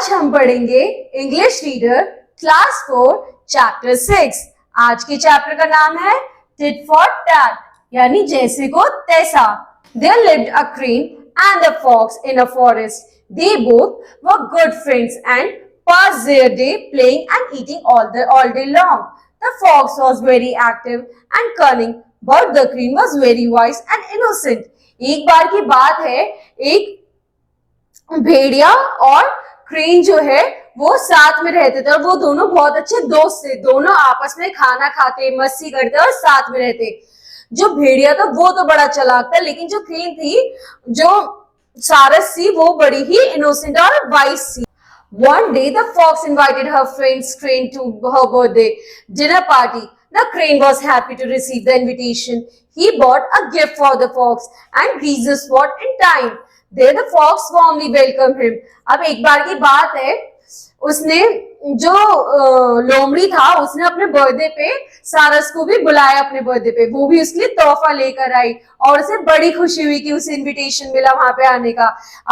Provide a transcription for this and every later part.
आज हम पढ़ेंगे इंग्लिश रीडर क्लास 4 चैप्टर 6। आज के चैप्टर का नाम है टिट फॉर टैट, यानी जैसे को तैसा। There lived a crane and a fox in a forest. They both were good friends and passed their day playing and eating all day long. The fox was very active and cunning, but the crane was very wise and innocent. एक बार की बात है, एक भेड़िया और crane जो है वो साथ में रहते थे और वो दोनों बहुत अच्छे दोस्त थे। दोनों आपस में खाना खाते, मस्ती करते और साथ में रहते। जो भेड़िया था वो तो बड़ा चालाक था, लेकिन जो क्रेन थी, जो सारस थी, वो बड़ी ही इनोसेंट और वाइस थी। One day the fox invited her friend's crane to her birthday dinner party. The crane was happy to receive the invitation. He bought a gift for the fox and reached the spot in time. There the fox warmly welcomed him. अब एक बार की बात है, उसने जो लोमड़ी था उसने अपने बर्थडे पे सारस को भी बुलाया अपने बर्थडे पे। वो भी उसके लिए तोहफा लेकर आई और उसे बड़ी खुशी हुई कि उसे इनविटेशन मिला वहां पे आने का।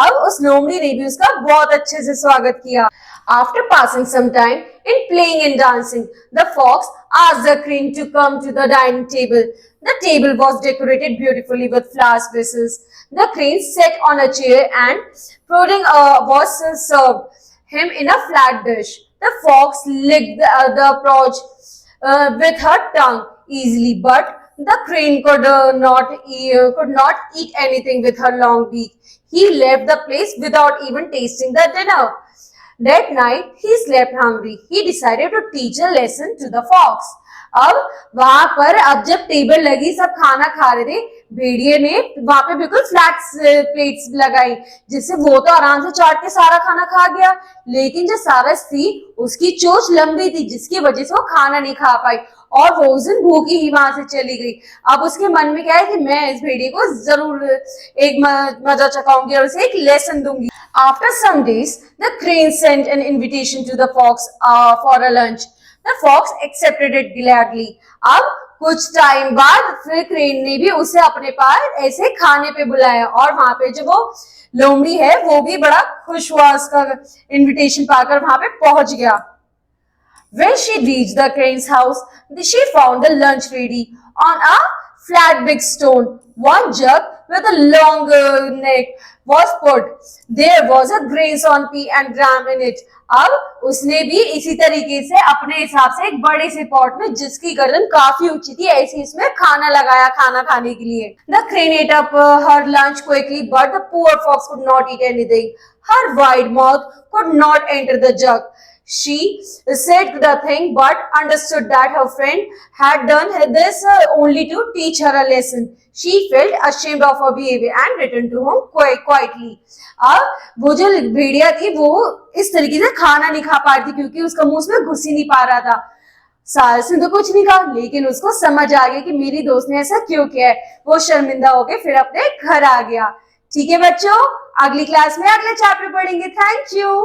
अब उस लोमड़ी ने भी उसका बहुत अच्छे से स्वागत किया। After passing some time in playing and dancing, the fox asked the crane to come to the dining table. The table was decorated beautifully with flower vases. The crane sat on a chair and pudding was served him in a flat dish. The fox licked the approach with her tongue easily, but the crane could not eat anything with her long beak. He left the place without even tasting the dinner. That night he slept hungry. He decided to teach a lesson to the fox. अब वहां पर अब जब table लगी, सब खाना खा रहे थे, भेड़िए ने वहां पे बिल्कुल फ्लैट प्लेट्स लगाई, जिससे वो तो आराम से चाट के सारा खाना खा गया। लेकिन जो सारस थी उसकी चोंच लंबी थी, जिसकी वजह से वो खाना नहीं खा पाई और वो उस दिन भूखी ही वहां से चली गई। अब उसके मन में क्या है कि मैं इस भेड़िए को जरूर एक मजा चखाऊंगी और उसे एक लेसन दूंगी। After some days, the crane sent an invitation to the fox for a lunch. The fox accepted it gladly. अब कुछ टाइम बाद फिर क्रेन ने भी उसे अपने पास ऐसे खाने पे बुलाया और वहां पे जो वो लोमड़ी है वो भी बड़ा खुश हुआ उसका इनविटेशन पाकर वहां पे पहुंच गया। When she reached the crane's house, she found the lunch ready on a flat big stone. One jug with a long neck was put. There was a grains on pea and gram in it. अब उसने भी इसी तरीके से अपने हिसाब से एक बड़े से पॉट में, जिसकी गर्दन काफी ऊंची थी, ऐसे इसमें खाना लगाया खाना खाने के लिए। The crane ate up her lunch quickly, but the poor fox could not eat anything. Her wide mouth could not enter the jug. She said nothing but understood that her friend had done this only to teach her a lesson. She felt ashamed of her behavior and returned to home quietly. अब वो जो भेड़िया थी वो इस तरीके से खाना नहीं खा पा रही थी क्योंकि उसका मुंह उसमें घुस ही नहीं पा रहा था। सारस ने तो कुछ नहीं कहा, लेकिन उसको समझ आ गया कि मेरी दोस्त ने ऐसा क्यों किया है। वो शर्मिंदा होकर फिर अपने घर आ गया। ठीक है बच्चों, अगली क्लास में अगले चैप्टर पढ़ेंगे। Thank you.